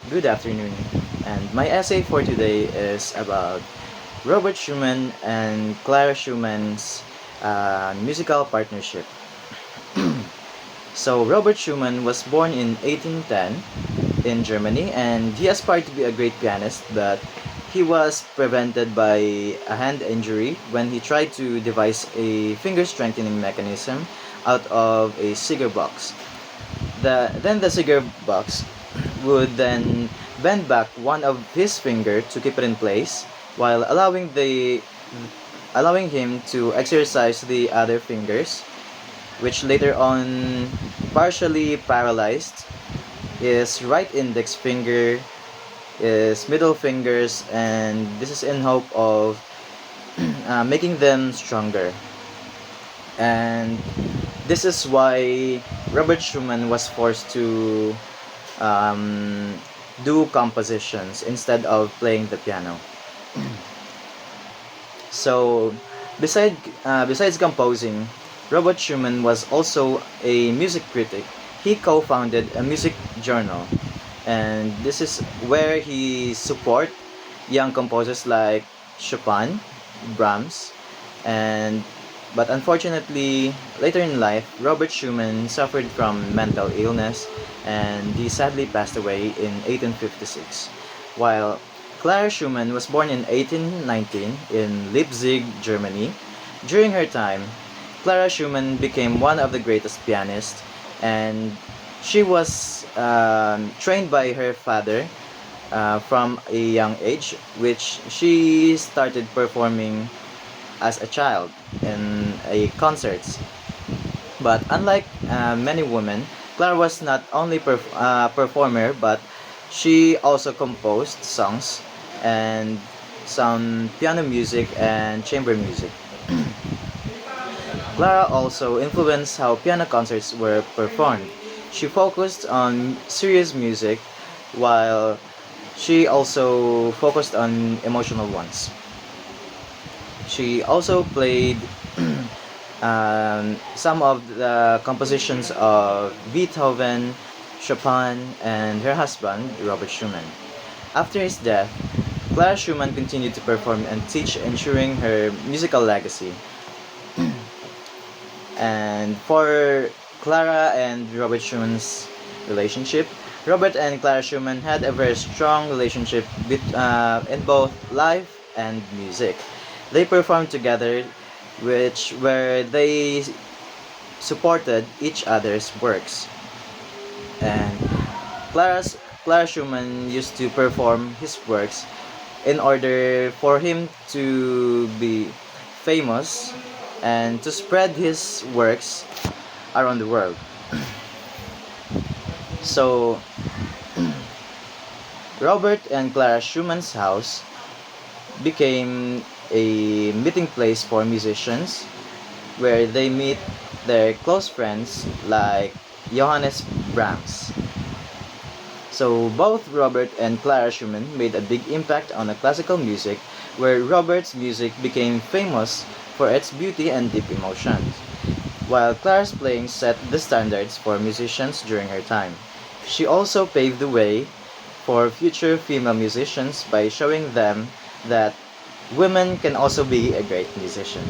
Good afternoon, and my essay for today is about Robert Schumann and Clara Schumann's musical partnership. So, Robert Schumann was born in 1810 in Germany, and he aspired to be a great pianist, but he was prevented by a hand injury when he tried to devise a finger strengthening mechanism out of a cigar box. Then the cigar box would then bend back one of his finger to keep it in place while allowing him to exercise the other fingers, which later on partially paralyzed his right index finger, his middle fingers, and this is in hope of making them stronger. And this is why Robert Schumann was forced to um, do compositions instead of playing the piano. So, besides composing, Robert Schumann was also a music critic. He co-founded a music journal, and this is where he support young composers like Chopin, Brahms, and but unfortunately, later in life, Robert Schumann suffered from mental illness and he sadly passed away in 1856. While Clara Schumann was born in 1819 in Leipzig, Germany. During her time, Clara Schumann became one of the greatest pianists, and she was trained by her father from a young age, which she started performing as a child in a concerts. But unlike many women, Clara was not only performer, but she also composed songs and some piano music and chamber music. Clara also influenced how piano concerts were performed. She focused on serious music while she also focused on emotional ones. She also played some of the compositions of Beethoven, Chopin, and her husband, Robert Schumann. After his death, Clara Schumann continued to perform and teach, ensuring her musical legacy. And for Clara and Robert Schumann's relationship, Robert and Clara Schumann had a very strong relationship in both life and music. They performed together, which where they supported each other's works. And Clara Schumann used to perform his works in order for him to be famous and to spread his works around the world. So, Robert and Clara Schumann's house became a meeting place for musicians where they meet their close friends like Johannes Brahms. So both Robert and Clara Schumann made a big impact on the classical music, where Robert's music became famous for its beauty and deep emotions, while Clara's playing set the standards for musicians during her time. She also paved the way for future female musicians by showing them that women can also be a great musician.